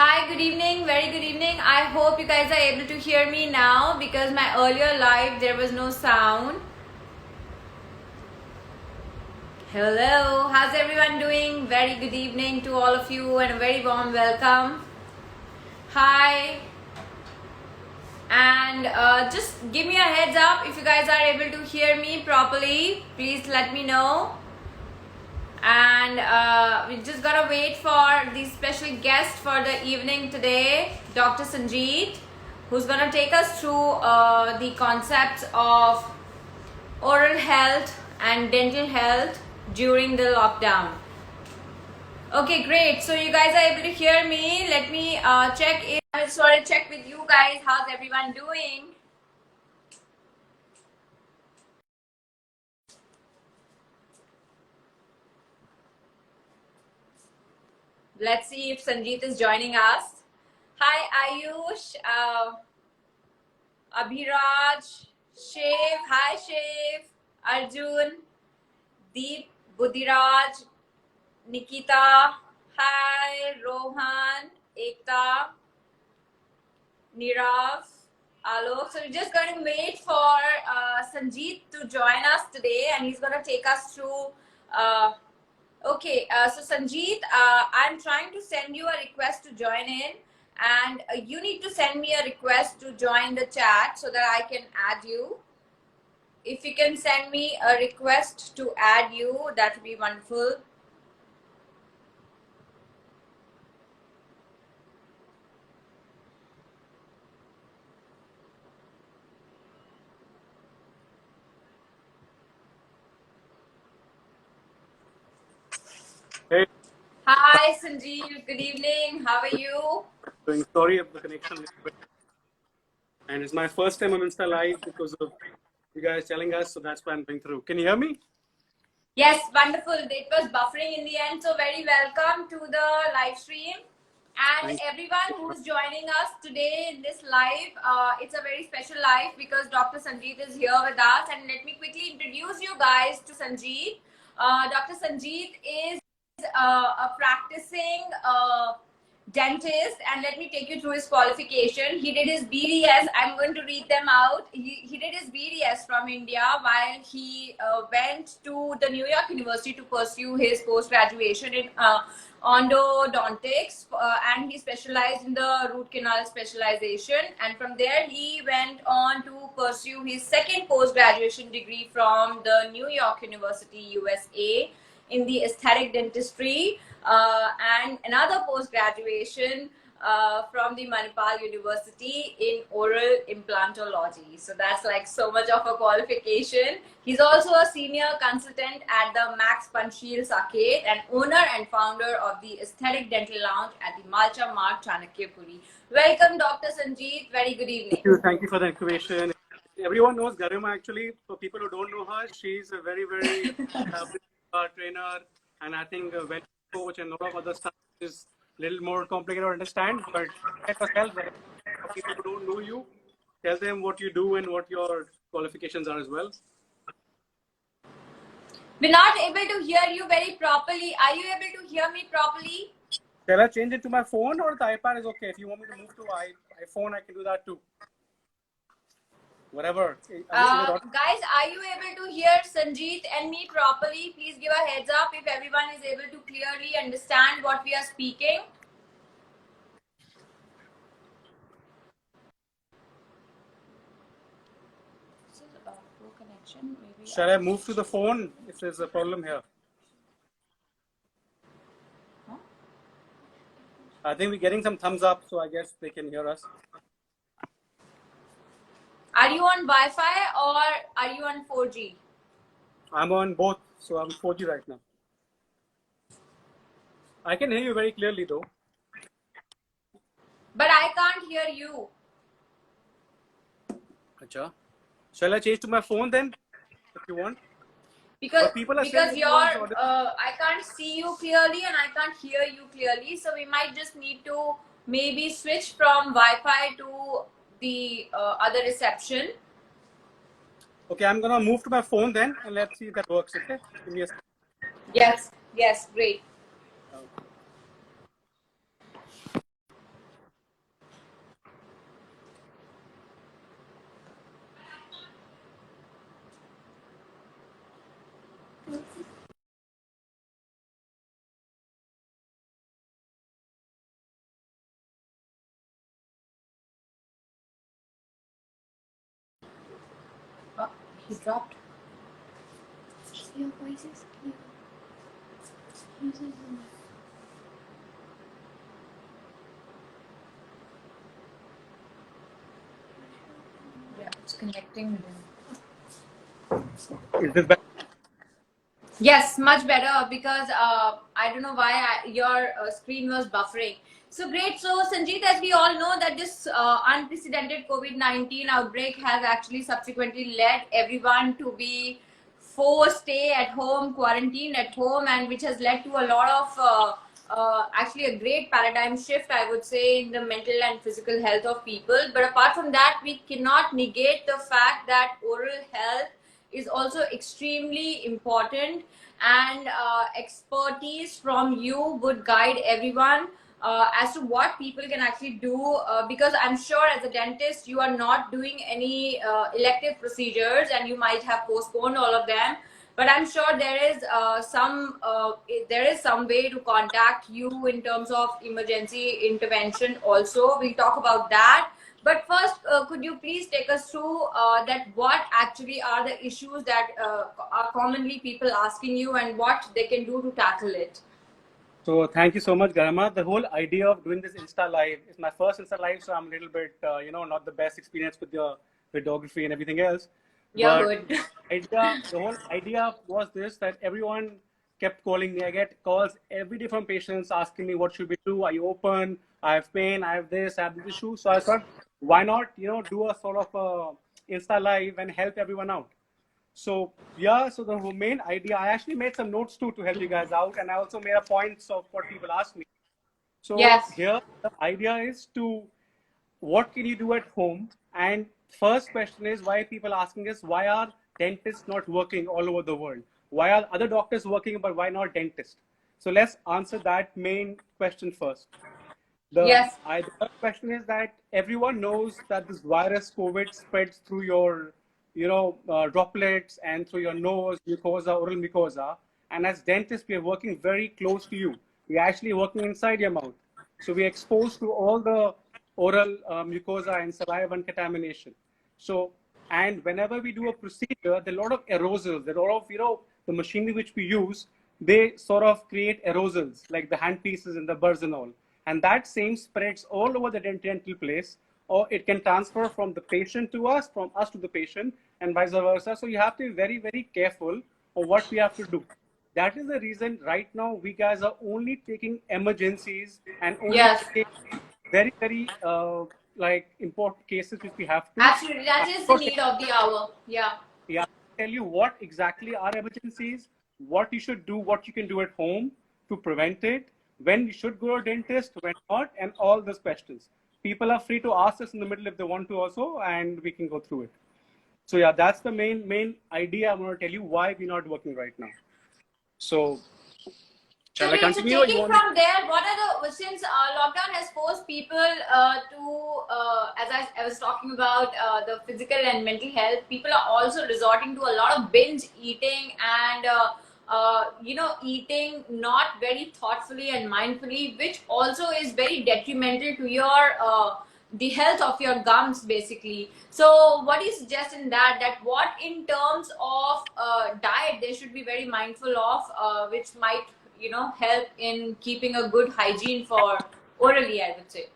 Hi, good evening, very good evening. I hope you guys are able to hear me now because my earlier live there was no sound. Hello, how's everyone doing? Very good evening to all of you and a very warm welcome. Hi, and just give me a heads up if you guys are able to hear me properly. Please let me know. And we just gotta wait for the special guest for the evening today, Dr. Sanjeet, who's gonna take us through the concepts of oral health and dental health during the lockdown. Okay, great. So you guys are able to hear me. Let me check with you guys. How's everyone doing? Let's see if Sanjeet is joining us. Hi, Ayush, Abhiraj, Shiv. Hi, Shiv, Arjun, Deep, Buddhiraj, Nikita. Hi, Rohan, Ekta, Nirav, Alok. So we're just going to wait for Sanjeet to join us today, and he's going to take us through. So Sanjeet, I'm trying to send you a request to join in, and you need to send me a request to join the chat so that I can add you. If you can send me a request to add you, that would be wonderful. Hey. Hi, Sanjeev. Good evening. How are you? Doing sorry of the connection, and it's my first time on Insta Live because of you guys telling us, so that's why I'm going through. Can you hear me? Yes, wonderful. It was buffering in the end. So very welcome to the live stream. And everyone who's joining us today in this live, it's a very special live because Dr. Sanjeet is here with us. And let me quickly introduce you guys to Sanjeet. Dr. Sanjeet is a practicing dentist, and let me take you through his qualification. He did his BDS. I'm going to read them out. He did his BDS from India while he went to the New York University to pursue his post-graduation in endodontics, and he specialized in the root canal specialization. And from there, he went on to pursue his second post-graduation degree from the New York University, USA, in the aesthetic dentistry, and another post-graduation from the Manipal University in oral implantology. So that's like so much of a qualification. He's also a senior consultant at the Max Panchsheel Saket and owner and founder of the Aesthetic Dental Lounge at the Malcha Marg, Chanakyapuri. Welcome, Dr. Sanjeet. Very good evening. Thank you for the information. Everyone knows Garima actually. For people who don't know her, she's a very, very trainer, and I think when coach and a lot of other stuff is a little more complicated to understand. But let us help them. For people who don't know you, tell them what you do and what your qualifications are as well. We're not able to hear you very properly. Are you able to hear me properly? Shall I change it to my phone, or the iPad is okay? If you want me to move to iPhone, I can do that too. Whatever. Guys, are you able to hear Sanjeet and me properly? Please give a heads up if everyone is able to clearly understand what we are speaking. Shall I move to the phone if there's a problem here? Huh? I think we're getting some thumbs up, so I guess they can hear us. Are you on Wi-Fi or are you on 4G? I'm on both, so I'm 4G right now. I can hear you very clearly though. But I can't hear you. Achha. Shall I change to my phone then, if you want? Because I I can't see you clearly and I can't hear you clearly, so we might just need to maybe switch from Wi-Fi to the other reception. Okay, I'm gonna move to my phone then, and let's see if that works. Okay, give me a second. Yes, great. He dropped. Your voices. Yeah, it's connecting with him. Is this better? Yes, much better because I don't know why your screen was buffering. So great. So Sanjeet, as we all know that this unprecedented COVID-19 outbreak has actually subsequently led everyone to be forced stay at home, quarantined at home, and which has led to a lot of actually a great paradigm shift, I would say, in the mental and physical health of people. But apart from that, we cannot negate the fact that oral health is also extremely important, and expertise from you would guide everyone as to what people can actually do, because I'm sure as a dentist you are not doing any elective procedures and you might have postponed all of them, but I'm sure there is some way to contact you in terms of emergency intervention also. We'll talk about that. But first, could you please take us through that what actually are the issues that are commonly people asking you and what they can do to tackle it? So thank you so much, Garima. The whole idea of doing this Insta Live is my first Insta Live, so I'm a little bit, not the best experience with the videography and everything else. You're But good. the whole idea was this, that everyone kept calling me. I get calls every day from patients asking me, what should we do? Are you open? I have pain. I have this. I have this issue. So I thought, why not, do a sort of Insta Live and help everyone out. So yeah, so the main idea, I actually made some notes too to help you guys out, and I also made a points of what people asked me. So Yes. here the idea is to, what can you do at home? And first question is, why people asking us, why are dentists not working all over the world? Why are other doctors working, but why not dentists? So let's answer that main question first. Yes. The first question is that everyone knows that this virus COVID spreads through your, droplets and through your nose, mucosa, oral mucosa. And as dentists, we are working very close to you. We're actually working inside your mouth. So we're exposed to all the oral mucosa and saliva and contamination. So, and whenever we do a procedure, there are a lot of aerosols. There are a lot of, the machinery which we use, they sort of create aerosols, like the handpieces and the burrs and all. And that same spreads all over the dental place, or it can transfer from the patient to us, from us to the patient, and vice versa. So you have to be very, very careful of what we have to do. That is the reason right now we guys are only taking emergencies and only Yes. taking very, very like important cases which we have to. Absolutely. That is the Not need of the hour. Yeah. Yeah, tell you what exactly are emergencies, what you should do, what you can do at home to prevent it, when you should go to a dentist, when not, and all those questions. People are free to ask us in the middle if they want to also, and we can go through it. So yeah, that's the main idea. I'm going to tell you why we're not working right now. So So shall I great. So continue, or you taking want me? from there, what are the, since lockdown has forced people as I was talking about the physical and mental health, people are also resorting to a lot of binge eating and eating not very thoughtfully and mindfully, which also is very detrimental to your the health of your gums basically. So what do you suggest in that what in terms of diet they should be very mindful of, which might help in keeping a good hygiene for orally, I would say?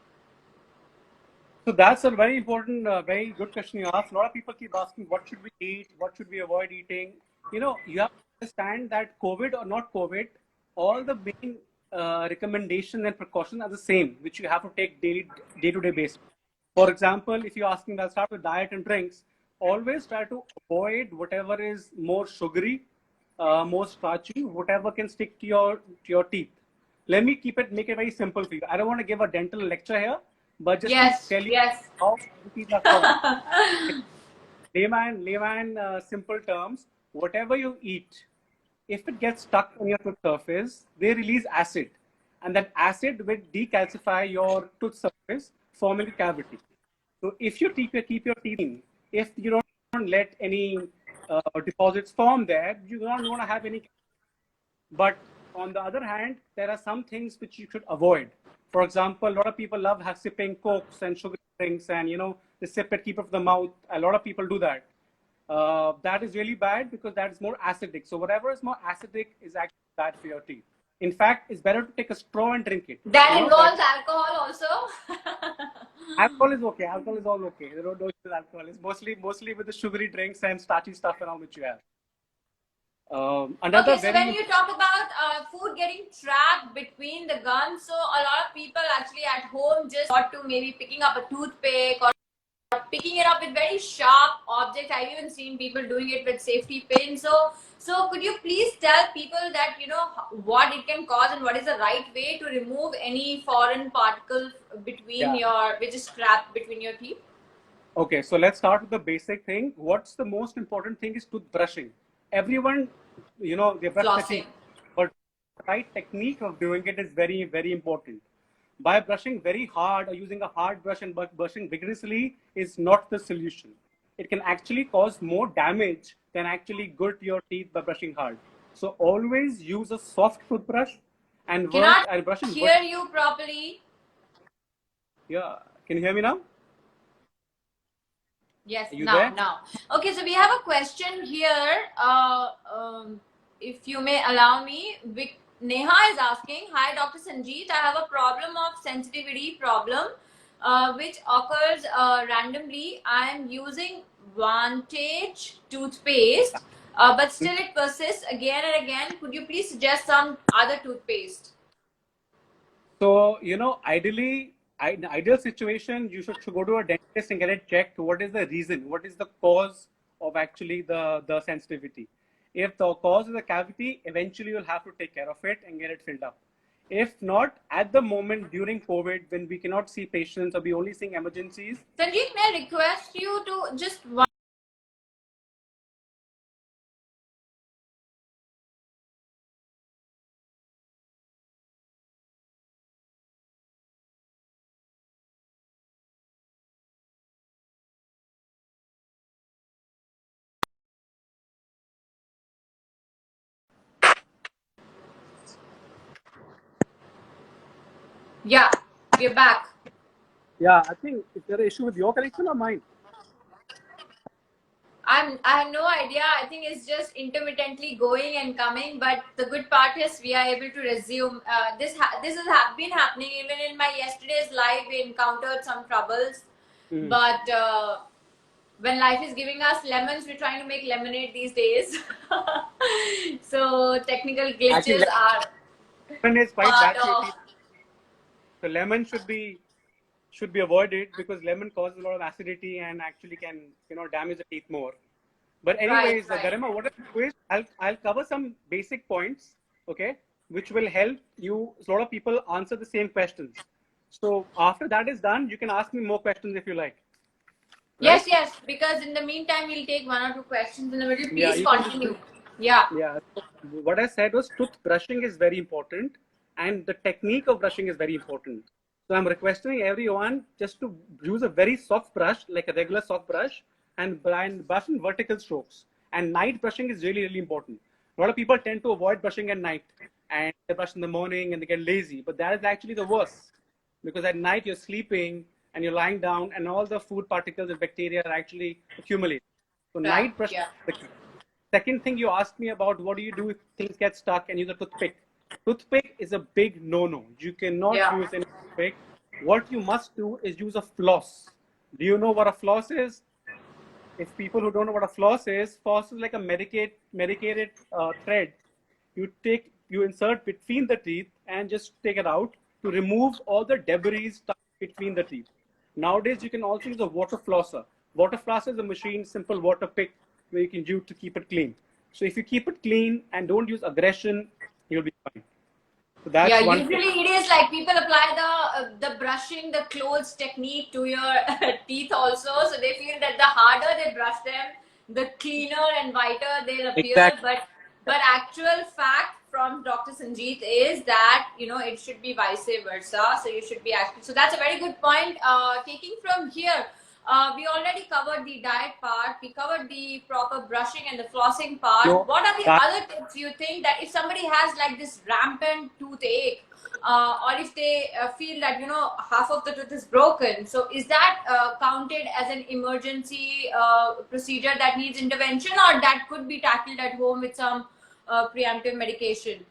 So that's a very important, very good question you asked. A lot of people keep asking, what should we eat? What should we avoid eating? You have to understand that COVID or not COVID, all the main recommendations and precautions are the same, which you have to take day-to-day basis. For example, if you're asking, I'll start with diet and drinks. Always try to avoid whatever is more sugary, more starchy, whatever can stick to your teeth. Let me make it very simple for you. I don't want to give a dental lecture here, but just to Yes, tell you yes. how these are formed. Layman, simple terms, whatever you eat, if it gets stuck on your tooth surface, they release acid. And that acid will decalcify your tooth surface, forming a cavity. So if you keep your teeth in, if you don't let any deposits form there, you don't want to have any. But on the other hand, there are some things which you should avoid. For example, a lot of people love sipping cokes and sugar drinks, and they sip it, keep it from the mouth. A lot of people do that. that is really bad because that is more acidic. So whatever is more acidic is actually bad for your teeth. In fact, it's better to take a straw and drink it. That involves alcohol also. Alcohol is okay. Alcohol is all okay. There are no issues with alcohol. It's mostly with the sugary drinks and starchy stuff and all which you have. Okay, so when you talk about food getting trapped between the gums, so a lot of people actually at home just got to maybe picking up a toothpick or picking it up with very sharp objects. I've even seen people doing it with safety pins. So could you please tell people that, you know, what it can cause and what is the right way to remove any foreign particle between which is trapped between your teeth? Okay, so let's start with the basic thing. What's the most important thing is toothbrushing. Everyone, you know, they brush their teeth, but the right technique of doing it is very, very important. By brushing very hard or using a hard brush and brushing vigorously is not the solution. It can actually cause more damage than actually good to your teeth by brushing hard. So always use a soft toothbrush and brushing. Hear you properly. Yeah, can you hear me now? Yes, now. Okay, so we have a question here. If you may allow me, Neha is asking, hi Dr. Sanjeet, I have a problem of sensitivity problem which occurs randomly. I am using Vantage toothpaste, but still it persists again and again. Could you please suggest some other toothpaste? So, you know, ideally, in the ideal situation, you should go to a dentist and get it checked. What is the reason? What is the cause of actually the sensitivity? If the cause is a cavity, eventually you'll have to take care of it and get it filled up. If not, at the moment during COVID, when we cannot see patients or we only seeing emergencies. Sanjeev, may I request you to just Yeah, we're back. Yeah, I think is there an issue with your connection or mine? I have no idea. I think it's just intermittently going and coming. But the good part is we are able to resume. This has been happening even in my yesterday's live. We encountered some troubles, but when life is giving us lemons, we're trying to make lemonade these days. So technical glitches are part of. So lemon should be avoided because lemon causes a lot of acidity and actually can, you know, damage the teeth more. But anyways, Garima, what I'll do is I'll cover some basic points, okay, which will help you. A lot of people answer the same questions. So after that is done, you can ask me more questions if you like. Right? Yes, because in the meantime, we'll take one or two questions in the middle. Please continue. Yeah. So what I said was tooth brushing is very important and the technique of brushing is very important. So I'm requesting everyone just to use a very soft brush, like a regular soft brush, and brush in vertical strokes. And night brushing is really, really important. A lot of people tend to avoid brushing at night and they brush in the morning and they get lazy. But that is actually the worst because at night you're sleeping and you're lying down and all the food particles and bacteria are actually accumulating. So night brushing is the key. Second thing you asked me about, what do you do if things get stuck and use a toothpick? Toothpick is a big no-no. You cannot use any toothpick. What you must do is use a floss. Do you know what a floss is? If people who don't know what a floss is like a medicated thread. You insert between the teeth and just take it out to remove all the debris stuck between the teeth. Nowadays, you can also use a water flosser. Water flosser is a machine, simple water pick where you can use to keep it clean. So if you keep it clean and don't use aggression, you'll be fine. So that's usually it is like people apply the brushing the clothes technique to your teeth also. So they feel that the harder they brush them, the cleaner and whiter they'll appear. Exactly. But actual fact from Dr. Sanjeet is that, you know, it should be vice versa. So you should be active. So that's a very good point. Taking from here, we already covered the diet part. We covered the proper brushing and the flossing part. What are the other tips you think that if somebody has like this rampant toothache or if they feel that half of the tooth is broken. So is that counted as an emergency procedure that needs intervention, or that could be tackled at home with some preemptive medication?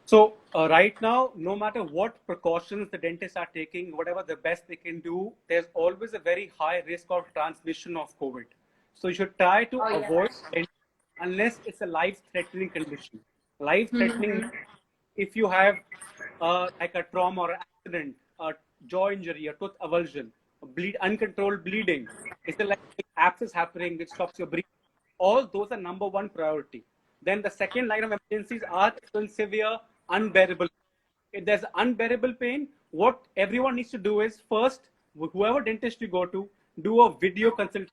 So right now, no matter what precautions the dentists are taking, whatever the best they can do, there's always a very high risk of transmission of COVID. So you should try to Oh avoid yes. it unless it's a life-threatening condition. Life-threatening, Mm-hmm. if you have like a trauma or accident, a jaw injury, a tooth avulsion, uncontrolled bleeding, it's like abscess happening which stops your breathing. All those are number one priority. Then the second line of emergencies are severe, unbearable. If there's unbearable pain, what everyone needs to do is first, whoever dentist you go to, do a video consultation.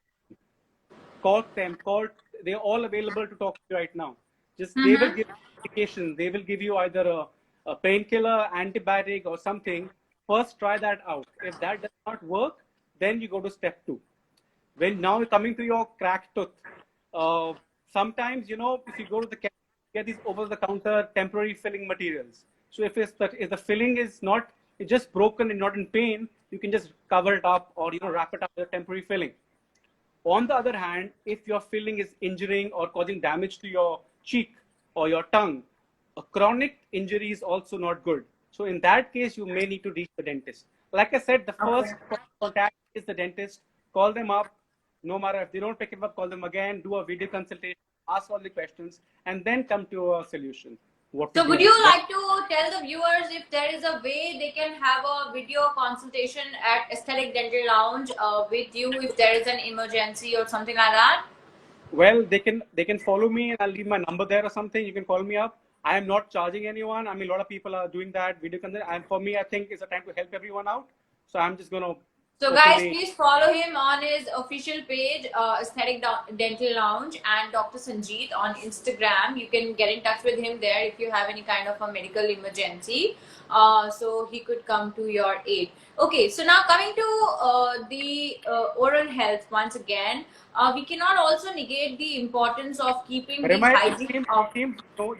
Call them, they're all available to talk to you right now. Just they will Mm-hmm. give medication, they will give you either a painkiller, antibiotic, or something. First, try that out. If that does not work, then you go to step two. When now coming to your cracked tooth, uh, sometimes if you go to the get these over the counter temporary filling materials. So if the filling is not, it's just broken and not in pain, you can just cover it up or wrap it up with a temporary filling. On the other hand, if your filling is injuring or causing damage to your cheek or your tongue, a chronic injury is also not good. So in that case, you may need to reach the dentist. Like I said, the Okay. first contact is the dentist. Call them up. No matter if they don't pick it up, call them again, do a video consultation, ask all the questions, and then come to a solution. What to So would do? you like to tell the viewers if there is a way they can have a video consultation at Aesthetic Dental Lounge with you if there is an emergency or something like that? Well, they can follow me and I'll leave my number there or something. You can call me up. I am not charging anyone. I mean, a lot of people are doing that video content. And for me, I think it's a time to help everyone out. So I'm just gonna So guys, openly. please follow him on his official page, Aesthetic Dental Lounge, and Dr. Sanjeet on Instagram. You can get in touch with him there if you have any kind of a medical emergency. So he could come to your aid. Okay, so now coming to the oral health once again, we cannot also negate the importance of keeping the Remind, it hygiene seems, of.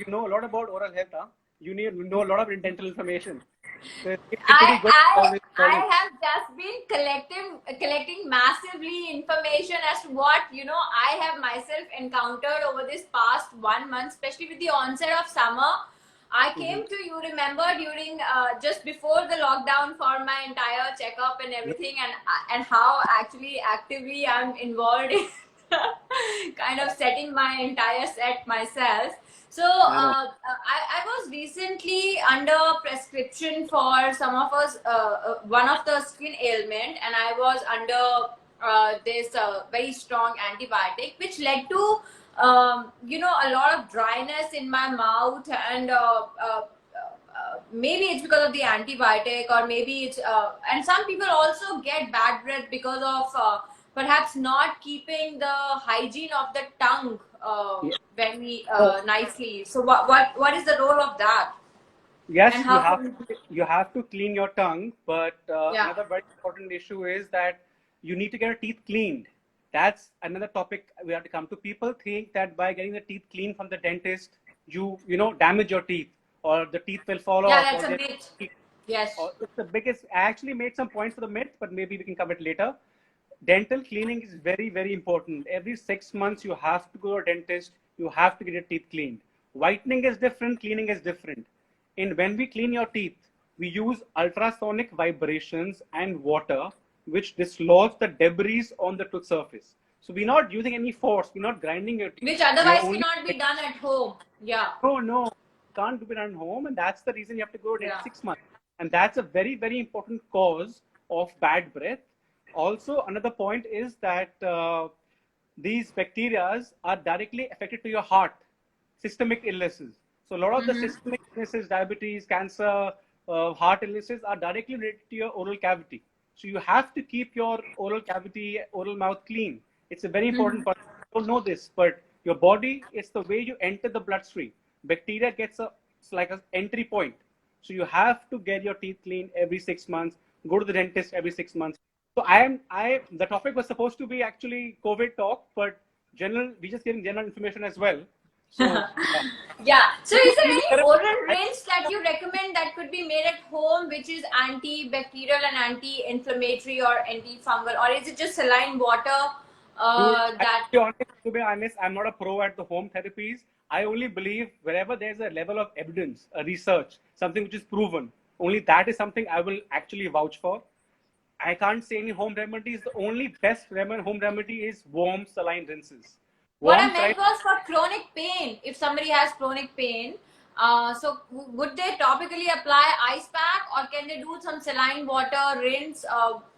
you know a lot about oral health, huh? You know a lot of dental information. So it's I pretty good. I Always I knowledge. have just been collecting massively information as to what I have myself encountered over this past 1 month, especially with the onset of summer. I Mhm. came to you, remember, during just before the lockdown for my entire checkup and Yeah, everything, and how actually actively I'm involved in kind of setting my entire set myself. So I know. I was recently under prescription for some of us, one of the skin ailment, and I was under this very strong antibiotic, which led to a lot of dryness in my mouth, and maybe it's because of the antibiotic, or maybe it's and some people also get bad breath because of perhaps not keeping the hygiene of the tongue Yeah. very So nicely. So what is the role of that, and yes, how can you have to clean your tongue, but yeah. another very important issue is that you need to get your teeth cleaned. That's another topic we have to come to. People think that by getting the teeth cleaned from the dentist, you damage your teeth, or the teeth will fall Yeah, off, that's or a they myth. Yes. or it's the biggest. I actually made some points for the myth, but maybe we can cover it later. Dental cleaning is very, very important. Every 6 months, you have to go to a dentist. You have to get your teeth cleaned. Whitening is different. Cleaning is different. And when we clean your teeth, we use ultrasonic vibrations and water, which dislodge the debris on the tooth surface. So we're not using any force. We're not grinding your teeth. Which We are otherwise only. cannot be done at home. Yeah. Oh no, can't do it at home, and that's the reason you have to go in Yeah. 6 months. And that's a very, very important cause of bad breath. Also, another point is that these bacteria are directly affected to your heart, systemic illnesses. So a lot of the Mm-hmm. systemic illnesses, diabetes, cancer, heart illnesses are directly related to your oral cavity. So you have to keep your oral cavity, oral mouth clean. It's a very Mm-hmm. important part. You don't know this, but your body is the way you enter the bloodstream. Bacteria gets it's like an entry point. So you have to get your teeth clean every 6 months. Go to the dentist every 6 months. So the topic was supposed to be actually COVID talk, but we just giving general information as well. So yeah. Yeah. So, is there You know, any oral rinse that you recommend that could be made at home, which is antibacterial and anti-inflammatory or antifungal, or is it just saline water Dude, that? to be honest, I'm not a pro at the home therapies. I only believe wherever there's a level of evidence, a research, something which is proven, only that is something I will actually vouch for. I can't say any home remedies. The only best home remedy is warm saline rinses. What I Warm saline. meant was for chronic pain. If somebody has chronic pain, so would they topically apply ice pack, or can they do some saline water rinse?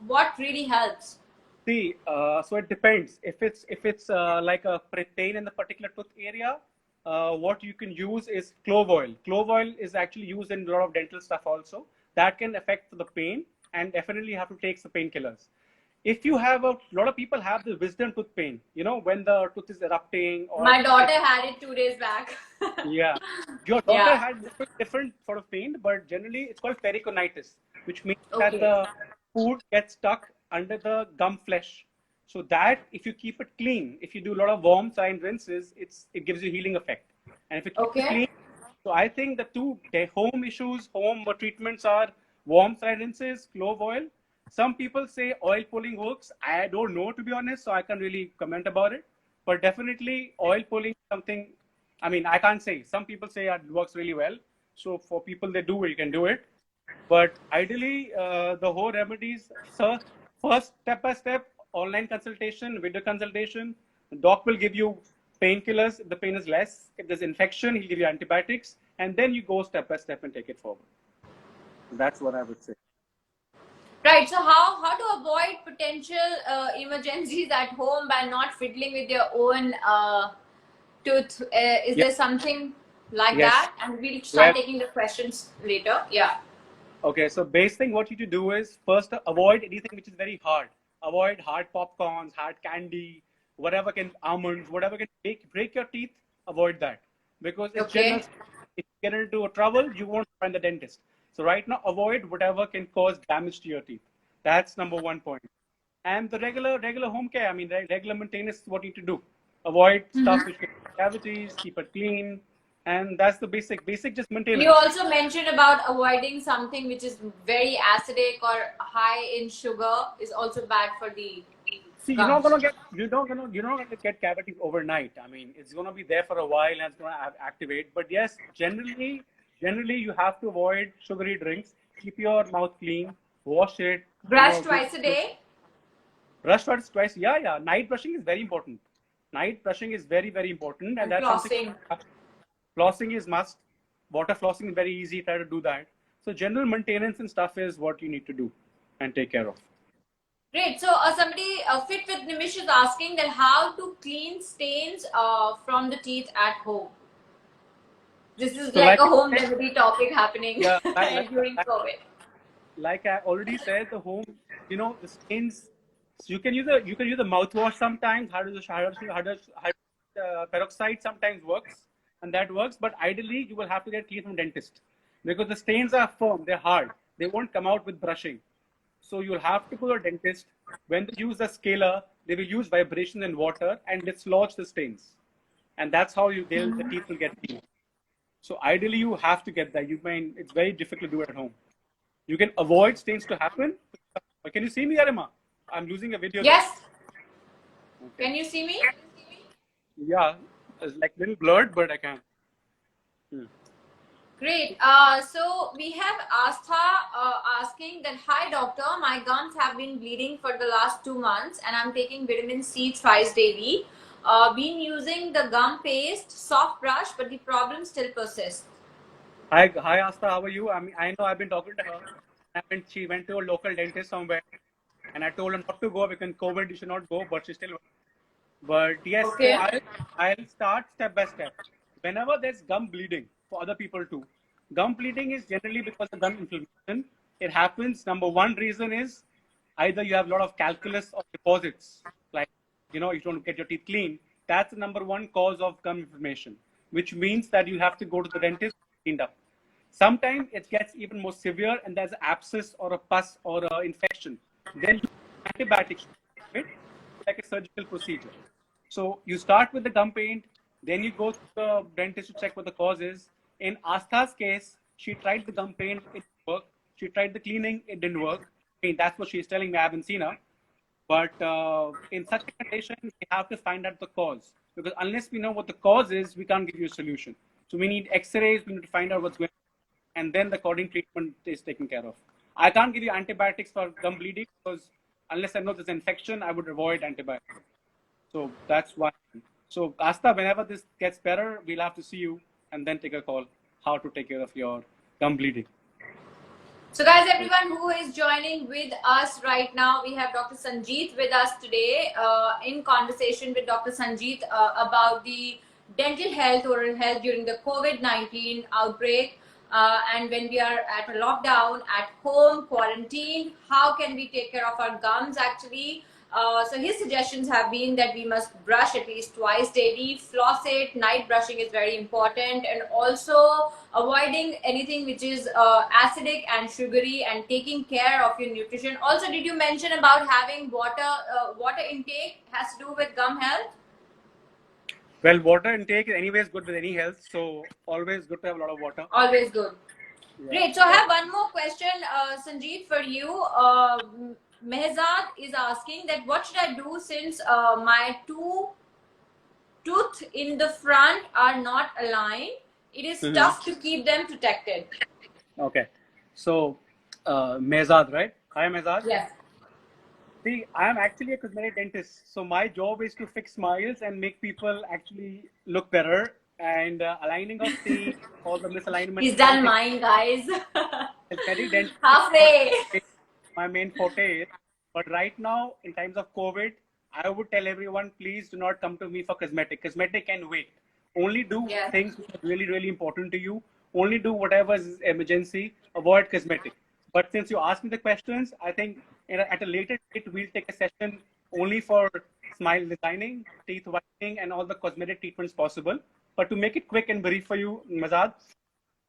What really helps? See, so it depends. If it's like a pain in the particular tooth area, what you can use is clove oil. Clove oil is actually used in a lot of dental stuff also. That can affect the pain, and definitely have to take some painkillers. If you have a lot of people have the wisdom tooth pain, you know, when the tooth is erupting or My daughter had it 2 days back. yeah, your daughter Yeah. had different sort of pain, but generally it's called periconitis, which means that Okay. the food gets stuck under the gum flesh. So that if you keep it clean, if you do a lot of warm saline rinses, it gives you healing effect. And if you keep it Okay. clean, so I think the two home issues, home treatments are warm saline rinses, clove oil. Some people say oil pulling works. I don't know, to be honest, so I can't really comment about it. But definitely oil pulling is something, I mean, I can't say. Some people say it works really well. So for people that do it, you can do it. But ideally, the whole remedies, sir, first step by step, online consultation, video consultation. The doc will give you painkillers if the pain is less. If there's infection, he'll give you antibiotics. And then you go step by step and take it forward. That's what I would say. Right. So how to avoid potential emergencies at home by not fiddling with your own tooth? Is Yeah. there something like Yes. that? And we'll start Well, taking the questions later. Yeah. okay, so base thing what you need to do is first avoid anything which is very hard. Avoid hard popcorns, hard candy, whatever can almonds, whatever can break your teeth. Avoid that because it's general. Okay. If you get into a trouble, you won't find the dentist. So right now, avoid whatever can cause damage to your teeth. That's number one point. And the regular home care. I mean, regular maintenance is what you need to do. Avoid stuff which can cause cavities. Keep it clean, and that's the basic. Basic just maintenance. You also mentioned about avoiding something which is very acidic or high in sugar is also bad for the See, gums. you're not gonna get cavities overnight. I mean, it's gonna be there for a while and it's gonna activate. But yes, generally you have to avoid sugary drinks. Keep your mouth clean. Wash it. Brush twice a day. Brush twice. Yeah. Night brushing is very important. Night brushing is very important, and that's Flossing. something. Flossing is must. Water flossing is very easy. Try to do that. So general maintenance and stuff is what you need to do and take care of. Great. So somebody Fit with Nimish is asking that how to clean stains from the teeth at home. This is So like like a home I said- remedy topic happening Yeah, during COVID. like I already said, the home, the stains. So you can use a mouthwash sometimes. Peroxide sometimes works, and that works. But ideally, you will have to get clean from dentist because the stains are firm, they're hard. They won't come out with brushing. So you'll have to go to a dentist. When they use the scaler, they will use vibration and water and dislodge the stains, and that's how the teeth will get clean. So ideally, you have to get that. It's very difficult to do at home. You can avoid stains to happen. Can you see me, Arima? I'm losing a video. Yes. Can you see me? Yeah, it's like a little blurred, but I can. Great. So we have Astha asking that, hi doctor, my gums have been bleeding for the last 2 months and I'm taking vitamin C twice daily. Been using the gum paste, soft brush, but the problem still persists. Hi, Asta. How are you? I mean, I know I've been talking to her. She went to a local dentist somewhere, and I told her not to go because COVID. You should not go, but she still went. But yes, Okay. so I'll start step by step. Whenever there's gum bleeding, for other people too, gum bleeding is generally because of gum inflammation. It happens. Number one reason is either you have a lot of calculus or deposits, like you don't get your teeth clean. That's the number one cause of gum inflammation, which means that you have to go to the dentist cleaned up. Sometimes it gets even more severe, and there's an abscess or a pus or an infection. Then antibiotics, right? Like a surgical procedure. So you start with the gum paint, Then you go to the dentist to check what the cause is. In Astha's case, she tried the gum paint, it didn't work. She tried the cleaning, it didn't work. I mean, that's what she's telling me. I haven't seen her. But in such a condition, we have to find out the cause. Because unless we know what the cause is, we can't give you a solution. So we need X-rays, we need to find out what's going on, and then the according treatment is taken care of. I can't give you antibiotics for gum bleeding because unless I know there's an infection, I would avoid antibiotics. So that's why. So Asta, whenever this gets better, we'll have to see you and then take a call how to take care of your gum bleeding. So guys, everyone who is joining with us right now, we have Dr. Sanjeet with us today in conversation with Dr. Sanjeet about the dental health, oral health during the COVID-19 outbreak. And when we are at a lockdown, at home, quarantine, how can we take care of our gums actually? So his suggestions have been that we must brush at least twice daily, floss it, night brushing is very important, and also avoiding anything which is acidic and sugary, and taking care of your nutrition. Also, did you mention about having water intake has to do with gum health? Well, water intake is anyways good with any health, so always good to have a lot of water. Always good. Yeah. Great. So I have one more question, Sanjeet, for you. Mehzad is asking that what should I do since my two tooth in the front are not aligned? It is tough to keep them protected. Okay. So, Mehzad, right? Hi, Mehzad. Yes. See, I am actually a cosmetic dentist. So my job is to fix smiles and make people actually look better. And aligning of teeth, all the misalignment. He's done mine, guys. Cosmetic dentist. Halfway. My main forte is. But right now, in times of COVID, I would tell everyone, please do not come to me for cosmetic. Cosmetic can wait. Only do things which are really, really important to you. Only do whatever is emergency. Avoid cosmetic. But since you asked me the questions, I think at a later date, we'll take a session only for smile designing, teeth whitening, and all the cosmetic treatments possible. But to make it quick and brief for you, Mehzad,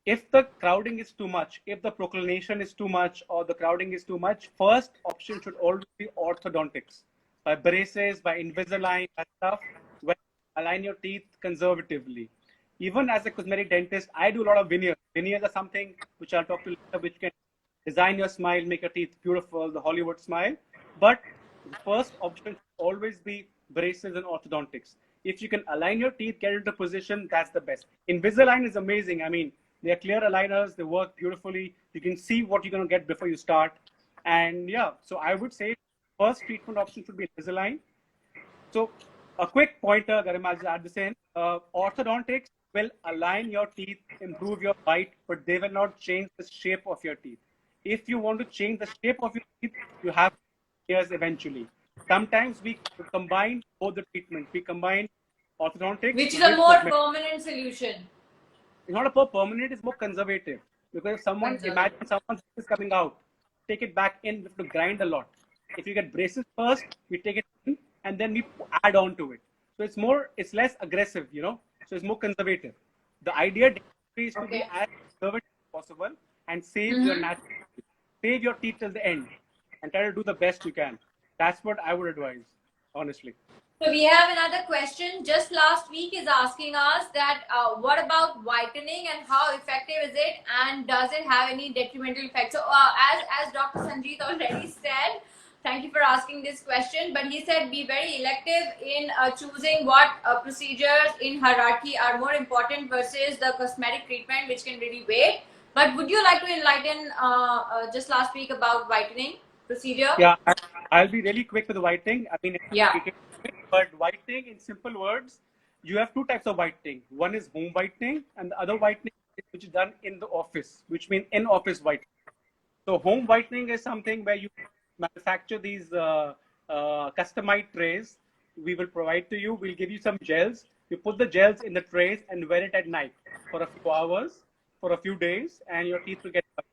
if the crowding is too much, if the proclination is too much, or the crowding is too much, first option should always be orthodontics. By braces, by Invisalign, by stuff, where you align your teeth conservatively. Even as a cosmetic dentist, I do a lot of veneers. Veneers are something which I'll talk to you later, which can design your smile, make your teeth beautiful, the Hollywood smile. But the first option should always be braces and orthodontics. If you can align your teeth, get into position, that's the best. Invisalign is amazing. I mean, they are clear aligners, they work beautifully. You can see what you're going to get before you start. And yeah, so I would say first treatment option should be Invisalign. So a quick pointer, Garima, I'll just add this in. Orthodontics will align your teeth, improve your bite, but they will not change the shape of your teeth. If you want to change the shape of your teeth, you have years eventually. Sometimes we combine both the treatments. We combine orthodontics, which is a more permanent solution. It's not a permanent, it's more conservative. Because if someone, imagine someone's is coming out, take it back in, we have to grind a lot. If you get braces first, we take it in, and then we add on to it. So it's less aggressive, you know. So it's more conservative. The idea is to be as conservative as possible and save save your teeth till the end, and try to do the best you can. That's what I would advise, honestly. So we have another question. Just last week is asking us that what about whitening and how effective is it, and does it have any detrimental effects? So as Dr. Sanjeet already said, thank you for asking this question, but he said be very elective in choosing what procedures in hierarchy are more important versus the cosmetic treatment, which can really wait. But would you like to enlighten just last week about whitening procedure? Yeah, I'll be really quick with the whitening. I mean, but whitening, in simple words, you have two types of whitening. One is home whitening, and the other whitening which is done in the office, which means in-office whitening. So home whitening is something where you manufacture these customized trays. We will provide to you. We'll give you some gels. You put the gels in the trays and wear it at night for a few hours, for a few days, and your teeth will get white.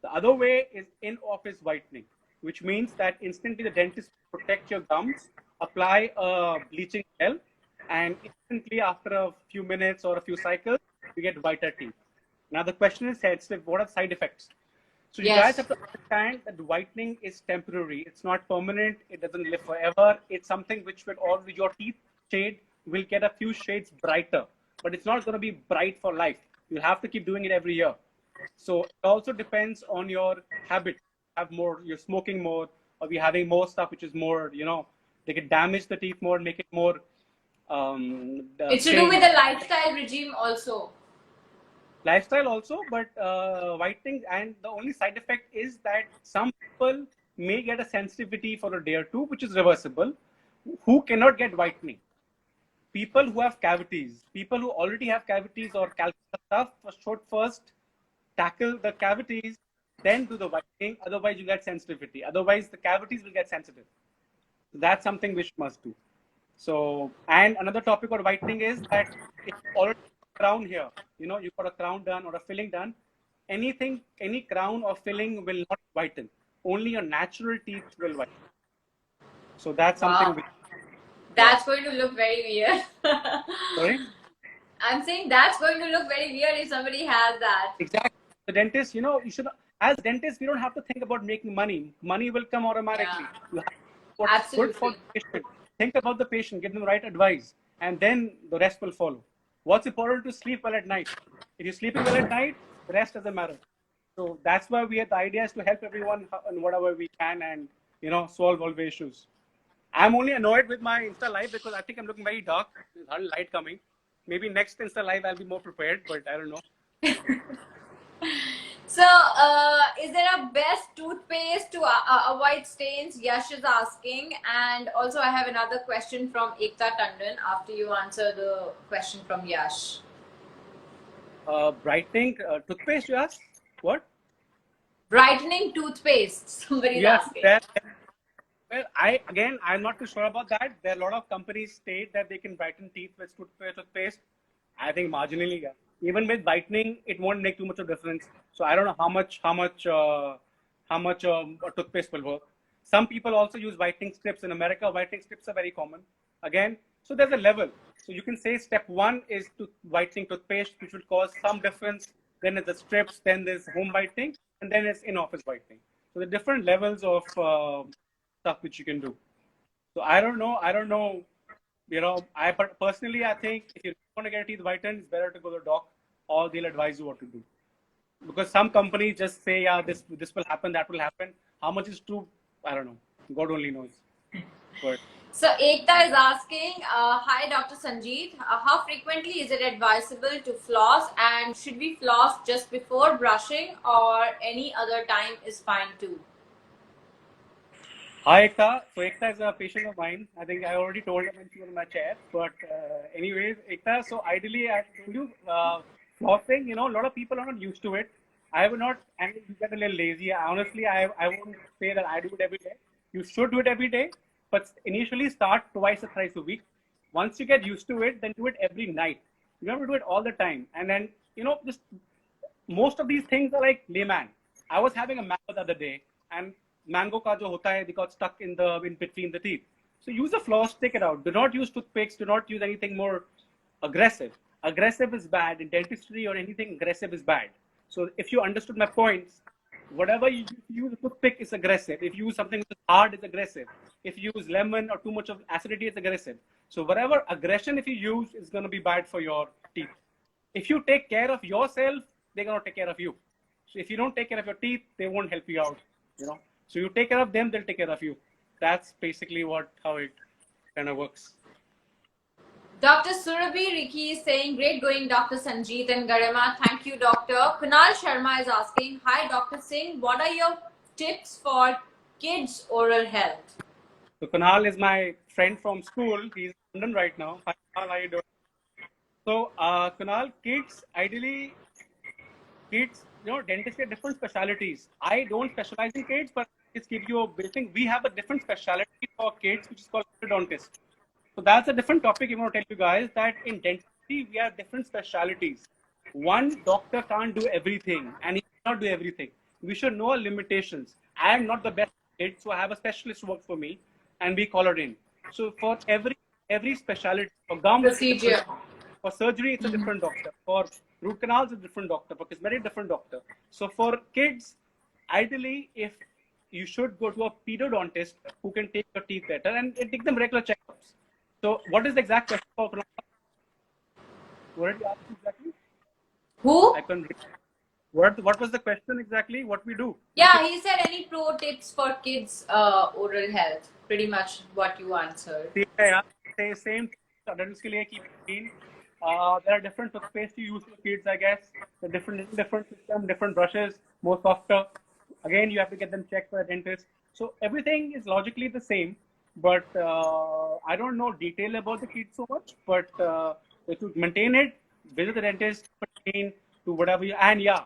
The other way is in-office whitening, which means that instantly the dentist will protect your gums, apply a bleaching gel, and instantly after a few minutes or a few cycles, you get whiter teeth. Now the question is, what are side effects? So you guys have to understand that whitening is temporary. It's not permanent. It doesn't live forever. It's something which will always, your teeth shade will get a few shades brighter, but it's not going to be bright for life. You have to keep doing it every year. So it also depends on your habit. Have more, you're smoking more, or you're having more stuff which is more, they can damage the teeth more, make it more. It's to do with the lifestyle regime also. Lifestyle also, but whitening, and the only side effect is that some people may get a sensitivity for a day or two, which is reversible, who cannot get whitening. People who have cavities, people who already have cavities or calcium stuff, should first tackle the cavities, then do the whitening. Otherwise, you get sensitivity. Otherwise, the cavities will get sensitive. That's something which must do. So, and another topic about whitening is that if you already have a crown here, you've got a crown done or a filling done, any crown or filling will not whiten. Only your natural teeth will whiten. So that's something. Wow. That's going to look very weird. Sorry? I'm saying that's going to look very weird if somebody has that. Exactly. The dentist, you should, as dentists, we don't have to think about making money. Money will come automatically. Yeah. You have what's good for the patient. Think about the patient, give them the right advice, and then the rest will follow. What's important to sleep well at night. If you're sleeping well at night, the rest doesn't matter. So that's why the idea is to help everyone in whatever we can and, solve all the issues. I'm only annoyed with my Insta Live because I think I'm looking very dark. There's hardly light coming. Maybe next Insta Live I'll be more prepared, but I don't know. So, is there a best toothpaste to avoid stains? Yash is asking. And also I have another question from Ekta Tandon after you answer the question from Yash. Brightening toothpaste, you asked? What? Brightening toothpaste, somebody's asking. Well, I'm not too sure about that. There are a lot of companies state that they can brighten teeth with toothpaste. I think marginally, yeah. Even with whitening, it won't make too much of a difference. So I don't know how much a toothpaste will work. Some people also use whitening strips. In America, whitening strips are very common. Again, so there's a level. So you can say step one is to whitening toothpaste, which will cause some difference. Then there's the strips, then there's home whitening, and then it's in-office whitening. So the different levels of stuff which you can do. So I don't know. Personally, I think if you want to get your teeth whitened, it's better to go to the doc, or they'll advise you what to do. Because some companies just say, yeah, this will happen, that will happen. How much is true? I don't know. God only knows. But so Ekta is asking, hi Dr. Sanjeet, how frequently is it advisable to floss, and should we floss just before brushing or any other time is fine too? Hi Ekta. So Ekta is a patient of mine. I think I already told her when she was in my chair. But anyways, Ekta, so ideally I told you, flossing, a lot of people are not used to it. I will not, and you get a little lazy. Honestly, I won't say that I do it every day. You should do it every day, but initially start twice or thrice a week. Once you get used to it, then do it every night. You have to do it all the time. And then, just most of these things are like layman. I was having a mango the other day, and mango ka jo hota hai, they got stuck in between the teeth. So use a floss, take it out. Do not use toothpicks. Do not use anything more aggressive. Aggressive is bad in dentistry, or anything aggressive is bad. So if you understood my points, whatever you use a toothpick is aggressive. If you use something which is hard, it's aggressive. If you use lemon or too much of acidity, it's aggressive. So whatever aggression if you use is going to be bad for your teeth. If you take care of yourself, they're going to take care of you. So if you don't take care of your teeth, they won't help you out. So you take care of them, they'll take care of you. That's basically how it kind of works. Dr. Surabhi Ricky is saying, great going, Dr. Sanjeet and Garima. Thank you, Doctor. Kunal Sharma is asking, hi, Dr. Singh. What are your tips for kids' oral health? So Kunal is my friend from school. He's in London right now. Hi, Kunal, how are you doing? So Kunal, kids, dentists have different specialities. I don't specialize in kids, but just give you a briefing. We have a different specialty for kids, which is called orthodontist. So that's a different topic. I want to tell you guys that in dentistry, we have different specialities. One doctor can't do everything, and he cannot do everything. We should know our limitations. I am not the best kid, so I have a specialist who works for me, and we call her in. So for every specialty, for gum, procedure, for surgery, it's a different doctor. For root canals, a different doctor. For cosmetic, different doctor. So for kids, ideally, if you should go to a pediodontist who can take your teeth better and take them regular checkups. So what is the exact question for Pranava? What did you ask exactly? Who? I couldn't read. What was the question exactly? What we do? Yeah, he said any pro tips for kids' oral health. Pretty much what you answered. Yeah, same. Adults के लिए keep it clean. There are different toothpaste you use for kids, I guess. The different system, different brushes, more softer. Again, you have to get them checked by a dentist. So everything is logically the same, but I don't know detail about the kids so much. But if you maintain it, visit the dentist, clean, do whatever you. And yeah,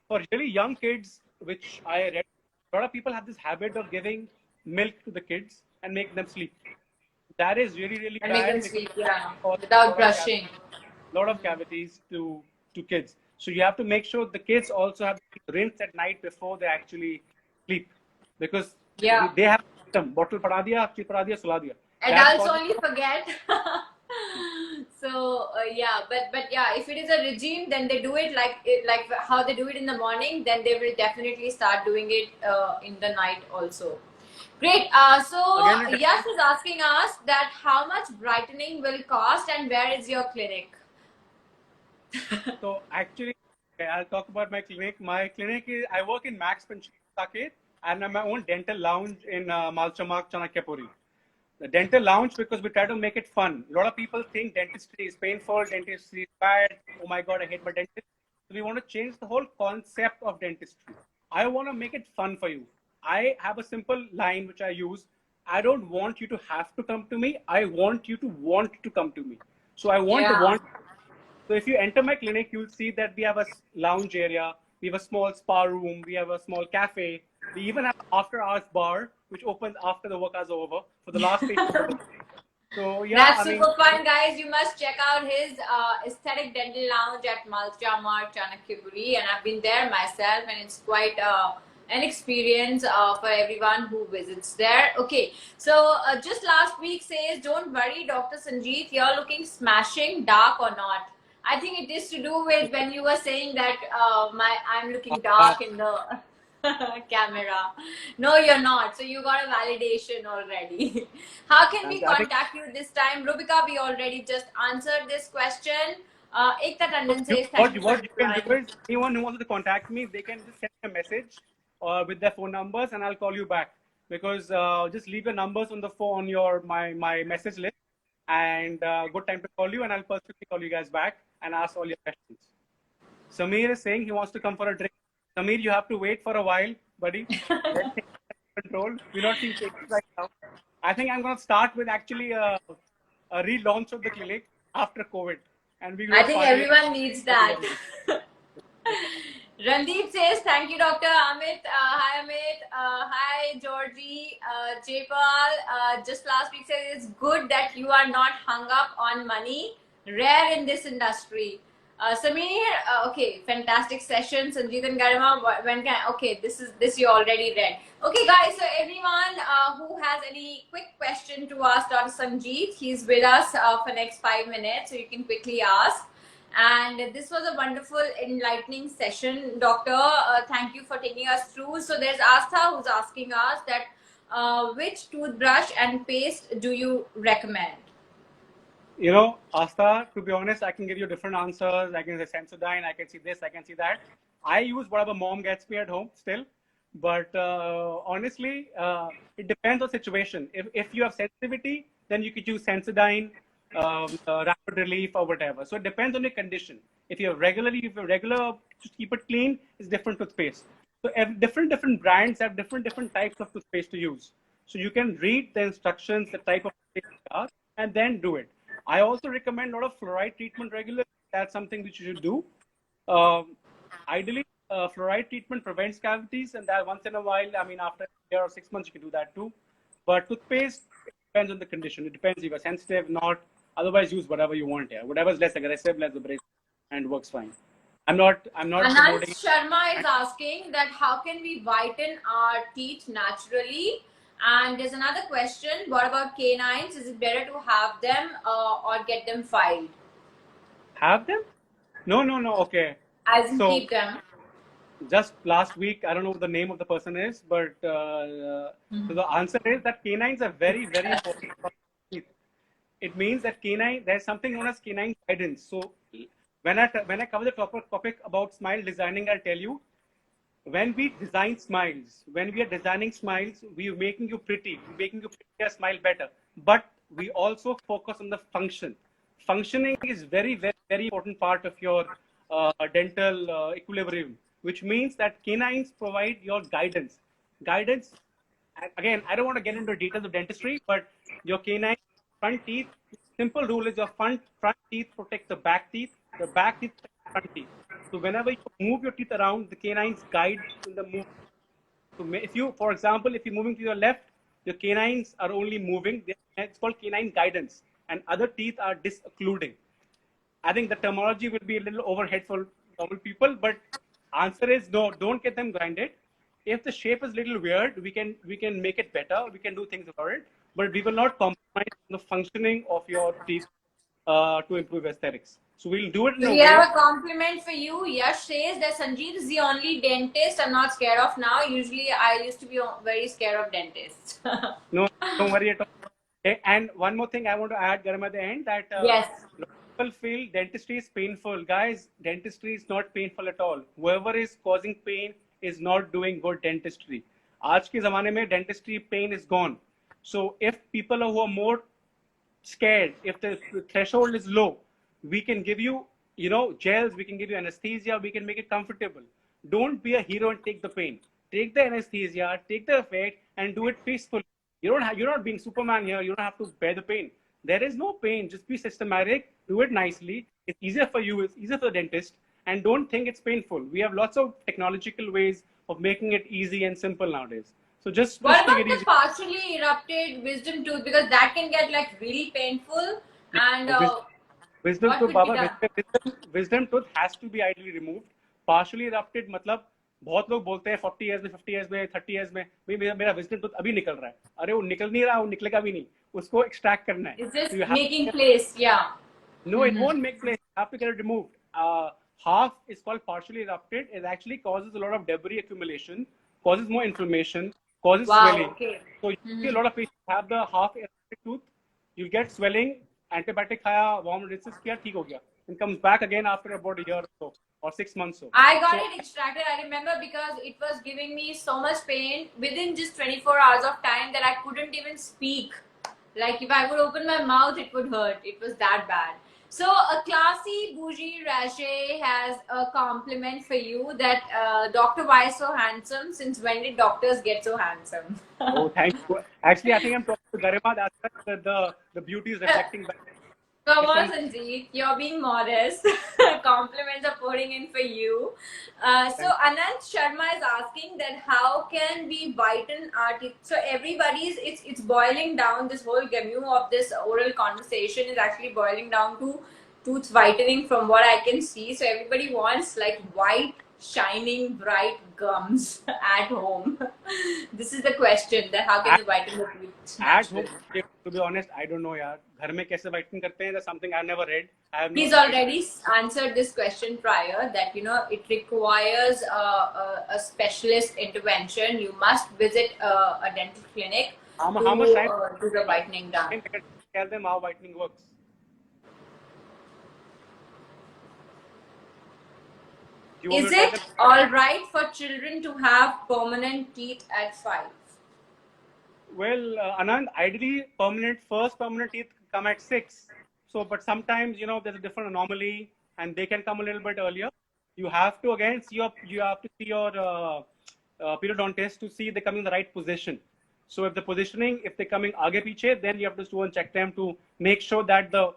for really young kids, which I read, a lot of people have this habit of giving milk to the kids and make them sleep. That is really, really And make them bad because sleep, yeah, it causes without brushing. lot of cavities to kids. So you have to make sure the kids also have to rinse at night before they actually sleep, because Yeah. they have system. Bottle pada diya, chip pada diya, sula diya. That Adults causes- only forget. So yeah, but yeah, if it is a regime, then they do it like how they do it in the morning. Then they will definitely start doing it in the night also. Great. So Again, it- Yash is asking us that how much brightening will cost and where is your clinic? So actually, okay, I'll talk about my clinic. My clinic is, I work in Max Pension Saket, and I have my own dental lounge in Malchamak, Chanakyapuri. The dental lounge, because we try to make it fun. A lot of people think dentistry is painful, dentistry is bad. Oh my God, I hate my dentist. So we want to change the whole concept of dentistry. I want to make it fun for you. I have a simple line which I use. I don't want you to have to come to me. I want you to want to come to me. So I want to Yeah. want. So if you enter my clinic, you'll see that we have a lounge area, we have a small spa room, we have a small cafe, we even have an after hours bar, which opens after the work hours are over for the last patient. So yeah, That's I mean, super fun, guys. You must check out his aesthetic dental lounge at Malchamar, Chanakyapuri, and I've been there myself, and it's quite an experience for everyone who visits there. Okay, so just last week says, don't worry, Dr. Sanjeev, you're looking smashing, dark or not. I think it is to do with when you were saying that I'm looking dark in the camera. No, you're not. So you got a validation already. How can we I think- contact you this time? Rubika, we already just answered this question. Ekta Tandon says, what thank you you for can do joining. is, anyone who wants to contact me, they can just send me a message with their phone numbers, and I'll call you back. Because just leave your numbers on the phone, my message list, and good time to call you, and I'll personally call you guys back and ask all your questions. Samir is saying he wants to come for a drink. Samir, you have to wait for a while, buddy. Let things take control. We're not seeing cases right now. I think I'm going to start with actually a relaunch of the clinic after COVID. And we I think everyone needs that. Randeep says, thank you, Dr. Amit. Hi, Amit. Hi, Georgie. Jaypal, just last week said it's good that you are not hung up on money. Rare in this industry. Samir, okay, fantastic session. Sanjeev and Garima, when can okay, this you already read. Okay, guys, so everyone who has any quick question to ask Dr. Sanjeev, he's with us for next 5 minutes, so you can quickly ask. And this was a wonderful, enlightening session, Doctor. Thank you for taking us through. So there's Astha who's asking us that which toothbrush and paste do you recommend? You know, Asta, to be honest, I can give you different answers. I can say Sensodyne, I can see this, I can see that. I use whatever mom gets me at home still. But honestly, it depends on situation. If you have sensitivity, then you could use Sensodyne, Rapid Relief, or whatever. So it depends on your condition. If you're regular, just keep it clean, it's different toothpaste. So different brands have different types of toothpaste to use. So you can read the instructions, the type of toothpaste, and then do it. I also recommend a lot of fluoride treatment regularly. That's something which you should do. Ideally, fluoride treatment prevents cavities, and that once in a while, I mean, after a year or 6 months, you can do that too. But toothpaste, it depends on the condition. It depends if you're sensitive, not. Otherwise, use whatever you want here. Whatever is less aggressive, less abrasive, and works fine. I'm not Anant promoting. Sharma is asking that how can we whiten our teeth naturally? And there's another question. What about canines? Is it better to have them or get them filed? Have them? No. Okay. As in So- keep them. Just last week, I don't know what the name of the person is, but so the answer is that canines are very, very important for teeth. it means that canine, there's something known as canine guidance. So when I cover the topic about smile designing, I'll tell you, when we design smiles, when we are designing smiles, we're making you pretty, we're making you prettier, smile better. But we also focus on the function. Functioning is very, very, very important part of your dental equilibrium, which means that canines provide your guidance. Guidance, again, I don't want to get into details of dentistry, but your canine front teeth, simple rule is your front teeth protect the back teeth protect the front teeth. So whenever you move your teeth around, the canines guide in the move. So if you, for example, if you're moving to your left, your canines are only moving. It's called canine guidance, and other teeth are disoccluding. I think the terminology will be a little overhead for normal people, but answer is no. Don't get them grinded. If the shape is a little weird, we can make it better. We can do things about it, but we will not compromise on the functioning of your teeth to improve aesthetics. So we'll do it in a We way. have a compliment for you. Yash says that Sanjeev is the only dentist I'm not scared of now. Usually, I used to be very scared of dentists. No, don't worry at all. Okay, and one more thing I want to add, Garam, at the end, that Yes. people feel dentistry is painful. Guys, dentistry is not painful at all. Whoever is causing pain is not doing good dentistry. आज के ज़माने में dentistry pain is gone. So if people who are more scared, if the threshold is low, we can give you, gels, we can give you anesthesia, we can make it comfortable. Don't be a hero and take the pain. Take the anesthesia, take the effect, and do it peacefully. You're not being Superman here. You don't have to bear the pain. There is no pain. Just be systematic. Do it nicely. It's easier for you. It's easier for the dentist. And don't think it's painful. We have lots of technological ways of making it easy and simple nowadays. So just What take about it the easy. partially erupted wisdom tooth? Because that can get like really painful. And Wisdom what tooth, could be Baba, done? wisdom tooth has to be ideally removed. Partially erupted मतलब बहुत लोग बोलते हैं 40 years में, 50 years में, 30 years में, भाई मेरा wisdom tooth अभी निकल रहा है. अरे वो निकल नहीं रहा, वो निकलेगा भी नहीं. उसको extract करना है. It's just So you have making place, yeah. No, it won't make place. You have to get it removed. Half is called partially erupted. It actually causes a lot of debris accumulation, causes more inflammation, causes swelling. Okay. So you see a lot of patients have the half erupted tooth. You get swelling, antibiotic खाया, warm rinses किया, ठीक हो गया. And comes back again after about a year or so, or 6 months so. I got it extracted. I remember because it was giving me so much pain within just 24 hours of time that I couldn't even speak. Like if I would open my mouth, it would hurt. It was that bad. So a classy bougie Rache has a compliment for you that Dr. Why is so handsome? Since when did doctors get so handsome? Oh, thank you. Actually, I think I'm talking to Garima. That's the beauty is reflecting back. Come on, Sanjeev, you're being modest. Compliments are pouring in for you. So Anant Sharma is asking that how can we whiten our teeth? So everybody's it's boiling down. This whole gamut of this oral conversation is actually boiling down to tooth whitening, from what I can see. So everybody wants like white, shining, bright gums at home. This is the question: that how can we whiten the teeth? At home, to be honest, I don't know यार. घर में कैसे whitening करते हैं? That's something I've never read. I have no He's already answered this question prior that it requires a specialist intervention. You must visit a dental clinic how much time to do the whitening done. tell them how whitening works. Is it all right for children to have permanent teeth at 5? Well, Anand, ideally, first permanent teeth come at 6. So, but sometimes, there's a different anomaly and they can come a little bit earlier. You have to, again, see your periodontist to see they're coming in the right position. So if the positioning, if they're coming aage piche, then you have to go and check them to make sure that the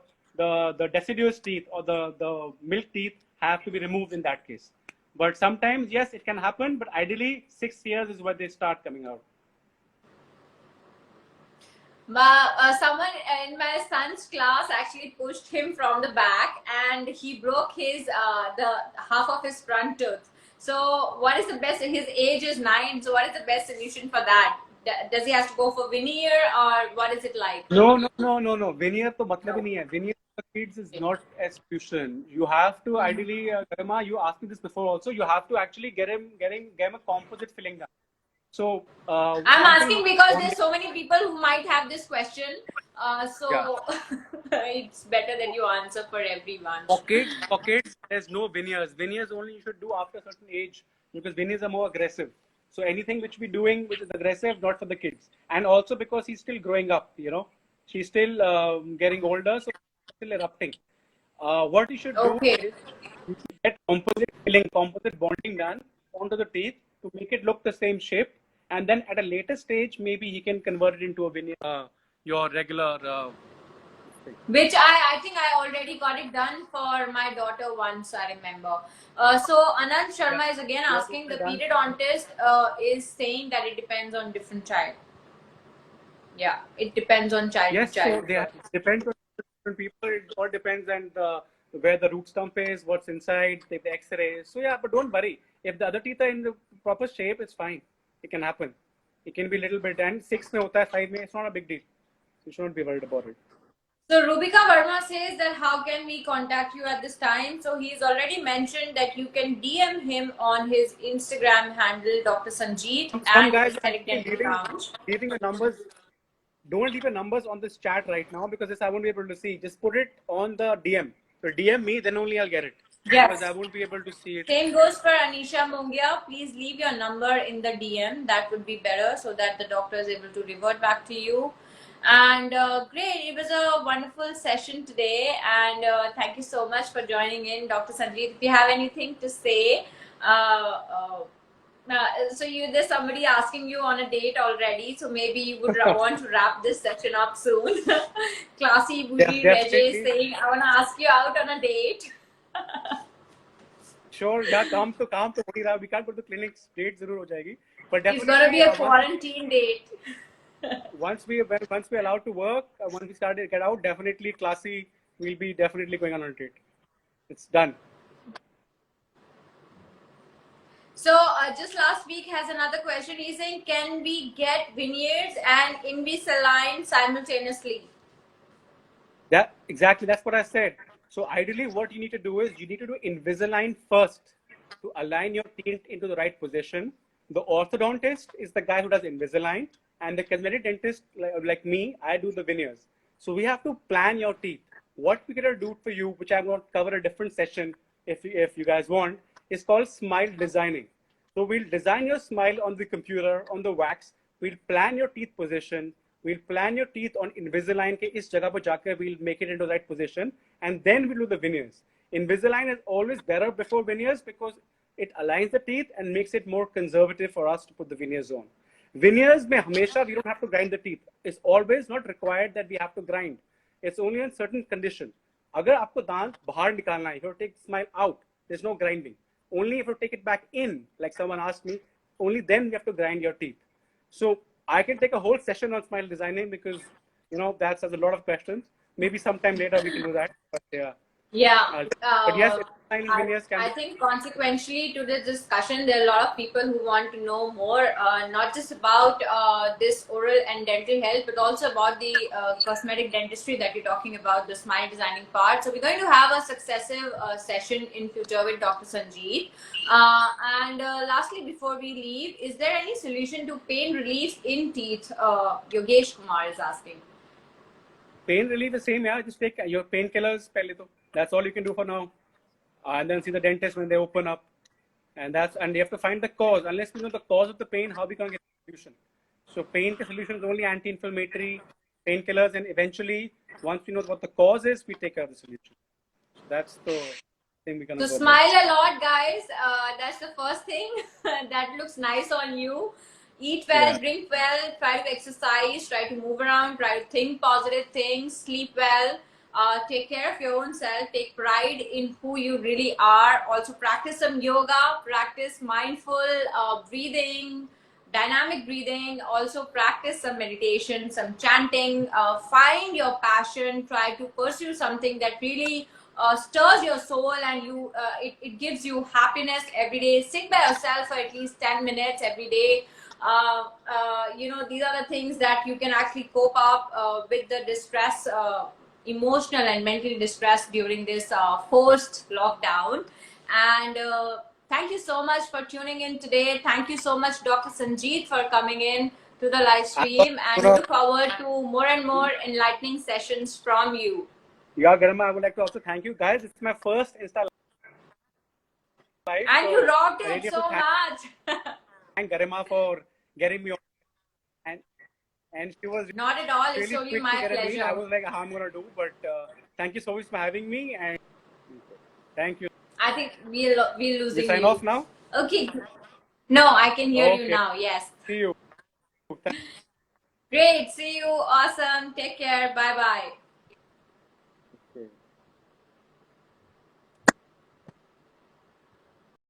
deciduous teeth or the milk teeth have to be removed in that case. But sometimes, yes, it can happen, but ideally 6 years is where they start coming out. Someone in my son's class actually pushed him from the back and he broke his the half of his front tooth. So what is the best? His age is 9. So what is the best solution for that? Does he have to go for veneer or what is it like? No. Veneer to matlab hi nahi hai. Veneer for kids is not a solution. You have to ideally, Garima, you asked me this before also. You have to actually get him a composite filling done. So I'm I think asking because there's so many people who might have this question. So it's better that you answer for everyone. for kids, there's no veneers. Veneers only you should do after a certain age because veneers are more aggressive. So anything which we're doing which is aggressive, not for the kids. And also because he's still growing up, she's still getting older, so still erupting. What you should do Okay. is you should get composite filling, composite bonding done onto the teeth to make it look the same shape. And then at a later stage, maybe he can convert it into a veneer, your regular thing. Which I think I already got it done for my daughter once, I remember. So Anand Sharma is again Yeah, asking, the done. periodontist is saying that it depends on different child. Yeah, it depends on child to Yes, so child. they depends on different people. It all depends on where the root stump is, what's inside, the X-ray. So yeah, but don't worry. If the other teeth are in the proper shape, it's fine. It can happen. It can be a little bit. And 6 mein hota hai, 5 mein, it's not a big deal. You shouldn't be worried about it. So Rubika Verma says that how can we contact you at this time? So he's already mentioned that you can DM him on his Instagram handle, Dr. Sanjeet, Some and guys are Aesthetic actually Dental Lounge. leaving the numbers. Don't leave your numbers on this chat right now because this I won't be able to see. Just put it on the DM. So DM me, then only I'll get it. Yes. Because I won't be able to see it. Same goes for Anisha Mongia. Please leave your number in the DM. That would be better so that the doctor is able to revert back to you. And great, it was a wonderful session today. And thank you so much for joining in, Dr. Sanjeet. If you have anything to say, so there's somebody asking you on a date already. So maybe you would want to wrap this session up soon. Classy Bougie Reggie saying, I want to ask you out on a date. Sure, yeah, काम तो हो ही रहा. We can't go to clinics. Date जरूर हो जाएगी. But It's definitely gonna be a quarantine date. once we're allowed to work, once we start to get out, definitely Classy will be definitely going on a date. It's done. So just last week has another question. He's saying, can we get veneers and Invisalign simultaneously? Yeah, exactly. That's what I said. So ideally, what you need to do is you need to do Invisalign first to align your teeth into the right position. The orthodontist is the guy who does Invisalign, and the cosmetic dentist, like me, I do the veneers. So we have to plan your teeth. What we're gonna do for you, which I'm going to cover a different session if you guys want, is called smile designing. So we'll design your smile on the computer, on the wax. We'll plan your teeth position. We'll plan your teeth on Invisalign ke is jagah par jaakar we'll make it into the right position, and then we'll do the veneers. Invisalign is always better before veneers because it aligns the teeth and makes it more conservative for us to put the veneers on. Veneers mein hamesha we don't have to grind the teeth. It's always not required that we have to grind. It's only in certain condition. Agar aapko dant bahar nikalna hai, if you take smile out, there's no grinding. Only if you take it back in, like someone asked me, only then you have to grind your teeth. So I can take a whole session on smile designing because that's a lot of questions. Maybe sometime later we can do that. But yeah. But yes, veneers can I think consequentially to this discussion, there are a lot of people who want to know more, not just about this oral and dental health, but also about the cosmetic dentistry that you're talking about, the smile designing part. So we're going to have a successive session in future with Dr. Sanjeet. And lastly, before we leave, is there any solution to pain relief in teeth? Yogesh Kumar is asking. Pain relief is same, yeah. Just take your painkillers. That's all you can do for now. And then see the dentist when they open up. And you have to find the cause. Unless we know the cause of the pain, how we can get a solution? So pain solution is only anti-inflammatory painkillers, and eventually, once we know what the cause is, we take care of the solution. So that's the thing we're gonna. So smile a lot, guys. That's the first thing. That looks nice on you. Eat well, drink well, try to exercise, try to move around, try to think positive things, sleep well. Take care of your own self, take pride in who you really are. Also practice some yoga, practice mindful breathing, dynamic breathing. Also practice some meditation, some chanting. Find your passion, try to pursue something that really stirs your soul and it gives you happiness every day. Sit by yourself for at least 10 minutes every day. These are the things that you can actually cope up with the distress, emotional and mental distress during this forced lockdown. And Thank you so much for tuning in today. Thank you so much, Dr. Sanjeet, for coming in to the live stream, and we look forward to more and more enlightening sessions from you. Yeah, Garima, I would like to also thank you guys. It's my first Insta live. And so you rocked I it really so have to much. thank Garima for getting me on. And she was Not at all. It's really solely quick to my get a meet. I pleasure. was like, how I'm gonna do, but thank you so much for having me, and thank you. I think we're losing We sign you. off now. Okay. No, I can hear you Okay. now. Yes. See you. Great. See you. Awesome. Take care. Bye bye.